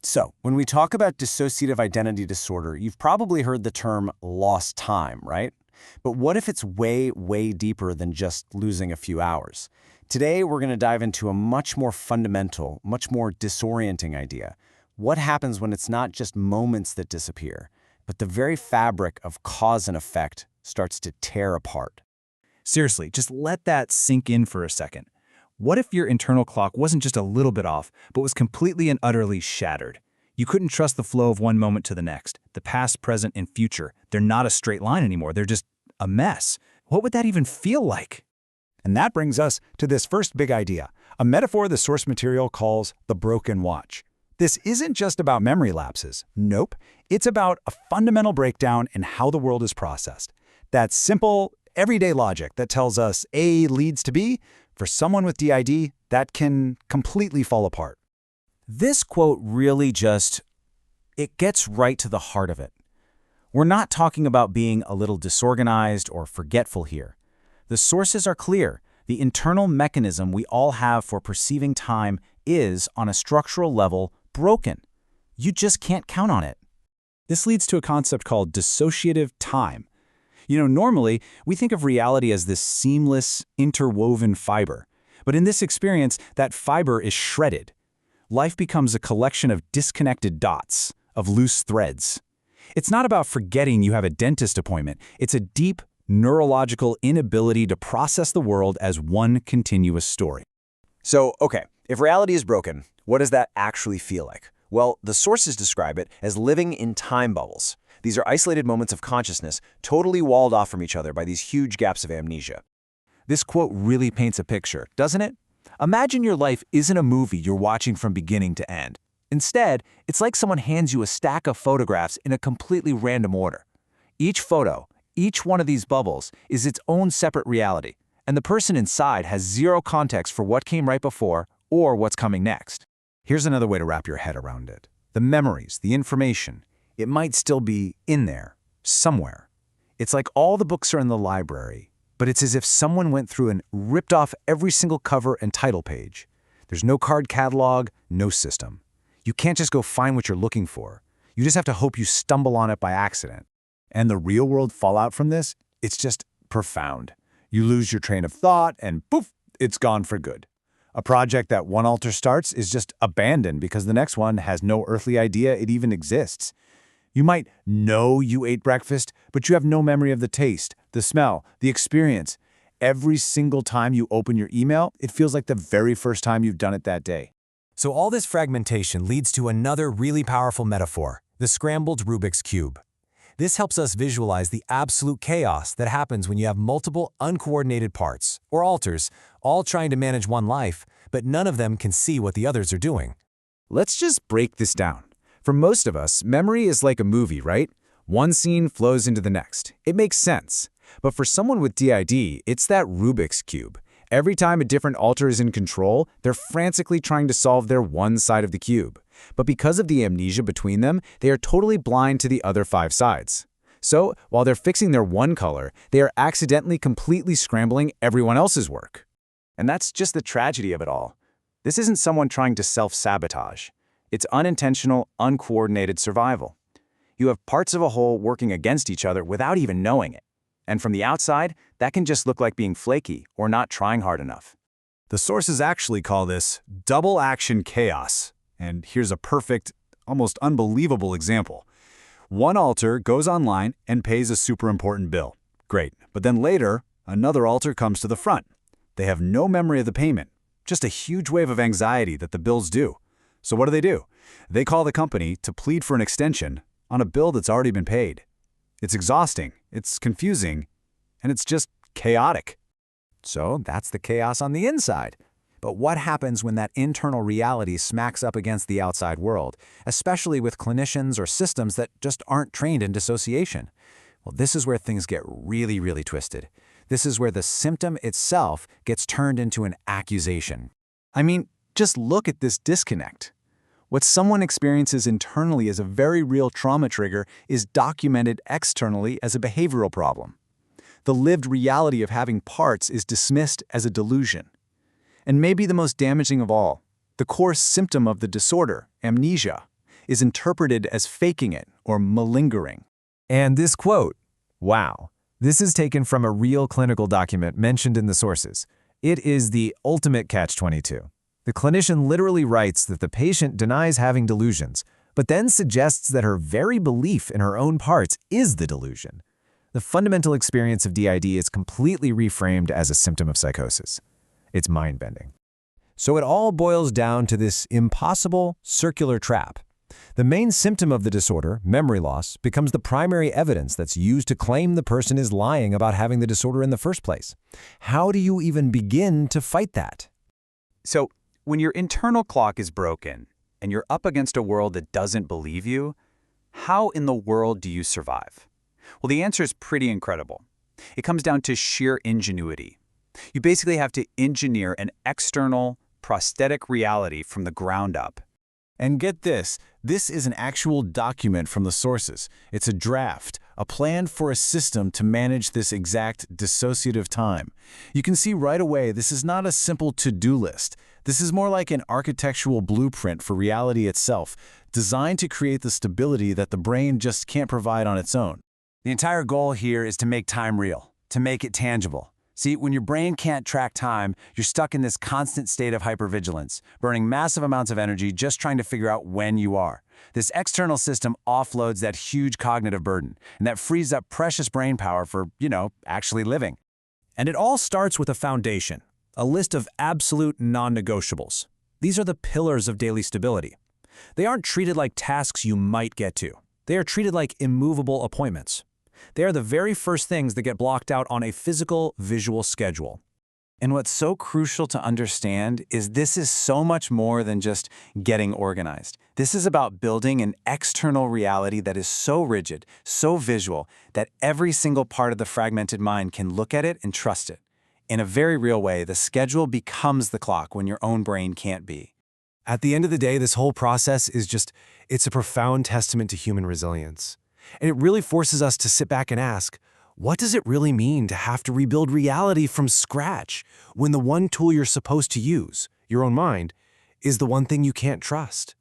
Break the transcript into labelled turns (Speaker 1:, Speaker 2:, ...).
Speaker 1: So, when we talk about dissociative identity disorder, you've probably heard the term lost time, right? But what if it's way, way deeper than just losing a few hours? Today, we're going to dive into a much more fundamental, much more disorienting idea. What happens when it's not just moments that disappear, but the very fabric of cause and effect starts to tear apart?
Speaker 2: Seriously, just let that sink in for a second. What if your internal clock wasn't just a little bit off, but was completely and utterly shattered? You couldn't trust the flow of one moment to the next. The past, present, and future, they're not a straight line anymore. They're just a mess. What would that even feel like?
Speaker 3: And that brings us to this first big idea, a metaphor the source material calls the broken watch. This isn't just about memory lapses. Nope. It's about a fundamental breakdown in how the world is processed. That simple, everyday logic that tells us A leads to B, for someone with DID, that can completely fall apart.
Speaker 1: This quote really it gets right to the heart of it. We're not talking about being a little disorganized or forgetful here. The sources are clear. The internal mechanism we all have for perceiving time is, on a structural level, broken. You just can't count on it.
Speaker 2: This leads to a concept called dissociative time. Normally, we think of reality as this seamless, interwoven fiber. But in this experience, that fiber is shredded. Life becomes a collection of disconnected dots, of loose threads. It's not about forgetting you have a dentist appointment. It's a deep, neurological inability to process the world as one continuous story.
Speaker 4: So, okay, if reality is broken, what does that actually feel like? Well, the sources describe it as living in time bubbles. These are isolated moments of consciousness, totally walled off from each other by these huge gaps of amnesia.
Speaker 2: This quote really paints a picture, doesn't it? Imagine your life isn't a movie you're watching from beginning to end. Instead, it's like someone hands you a stack of photographs in a completely random order. Each photo, each one of these bubbles, is its own separate reality, and the person inside has zero context for what came right before or what's coming next.
Speaker 3: Here's another way to wrap your head around it. The memories, the information, it might still be in there, somewhere. It's like all the books are in the library, but it's as if someone went through and ripped off every single cover and title page. There's no card catalog, no system. You can't just go find what you're looking for. You just have to hope you stumble on it by accident. And the real-world fallout from this, it's just profound. You lose your train of thought and poof, it's gone for good. A project that one alter starts is just abandoned because the next one has no earthly idea it even exists. You might know you ate breakfast, but you have no memory of the taste, the smell, the experience. Every single time you open your email, it feels like the very first time you've done it that day.
Speaker 5: So all this fragmentation leads to another really powerful metaphor, the scrambled Rubik's Cube. This helps us visualize the absolute chaos that happens when you have multiple uncoordinated parts, or alters, all trying to manage one life, but none of them can see what the others are doing.
Speaker 3: Let's just break this down. For most of us, memory is like a movie, right? One scene flows into the next. It makes sense. But for someone with DID, it's that Rubik's Cube. Every time a different alter is in control, they're frantically trying to solve their one side of the cube. But because of the amnesia between them, they are totally blind to the other 5 sides. So, while they're fixing their one color, they are accidentally completely scrambling everyone else's work. And that's just the tragedy of it all. This isn't someone trying to self-sabotage. It's unintentional, uncoordinated survival. You have parts of a whole working against each other without even knowing it. And from the outside, that can just look like being flaky or not trying hard enough. The sources actually call this double action chaos. And here's a perfect, almost unbelievable example. One alter goes online and pays a super important bill. Great. But then later, another alter comes to the front. They have no memory of the payment, just a huge wave of anxiety that the bill's due. So what do? They call the company to plead for an extension on a bill that's already been paid. It's exhausting, it's confusing, and it's just chaotic.
Speaker 5: So that's the chaos on the inside. But what happens when that internal reality smacks up against the outside world, especially with clinicians or systems that just aren't trained in dissociation? Well, this is where things get really, really twisted. This is where the symptom itself gets turned into an accusation.
Speaker 2: I mean, just look at this disconnect. What someone experiences internally as a very real trauma trigger is documented externally as a behavioral problem. The lived reality of having parts is dismissed as a delusion. And maybe the most damaging of all, the core symptom of the disorder, amnesia, is interpreted as faking it or malingering.
Speaker 3: And this quote, wow, this is taken from a real clinical document mentioned in the sources. It is the ultimate catch-22. The clinician literally writes that the patient denies having delusions, but then suggests that her very belief in her own parts is the delusion. The fundamental experience of DID is completely reframed as a symptom of psychosis. It's mind-bending.
Speaker 4: So it all boils down to this impossible circular trap. The main symptom of the disorder, memory loss, becomes the primary evidence that's used to claim the person is lying about having the disorder in the first place. How do you even begin to fight that?
Speaker 2: So, when your internal clock is broken and you're up against a world that doesn't believe you, how in the world do you survive? Well, the answer is pretty incredible. It comes down to sheer ingenuity. You basically have to engineer an external, prosthetic reality from the ground up.
Speaker 1: And get this is an actual document from the sources. It's a draft, a plan for a system to manage this exact dissociative time. You can see right away this is not a simple to-do list. This is more like an architectural blueprint for reality itself, designed to create the stability that the brain just can't provide on its own. The entire goal here is to make time real, to make it tangible. See, when your brain can't track time, you're stuck in this constant state of hypervigilance, burning massive amounts of energy just trying to figure out when you are. This external system offloads that huge cognitive burden, and that frees up precious brain power for, actually living.
Speaker 6: And it all starts with a foundation, a list of absolute non-negotiables. These are the pillars of daily stability. They aren't treated like tasks you might get to. They are treated like immovable appointments. They are the very first things that get blocked out on a physical, visual schedule.
Speaker 1: And what's so crucial to understand is this is so much more than just getting organized. This is about building an external reality that is so rigid, so visual, that every single part of the fragmented mind can look at it and trust it. In a very real way, the schedule becomes the clock when your own brain can't be.
Speaker 7: At the end of the day, this whole process it's a profound testament to human resilience. And it really forces us to sit back and ask, what does it really mean to have to rebuild reality from scratch when the one tool you're supposed to use, your own mind, is the one thing you can't trust?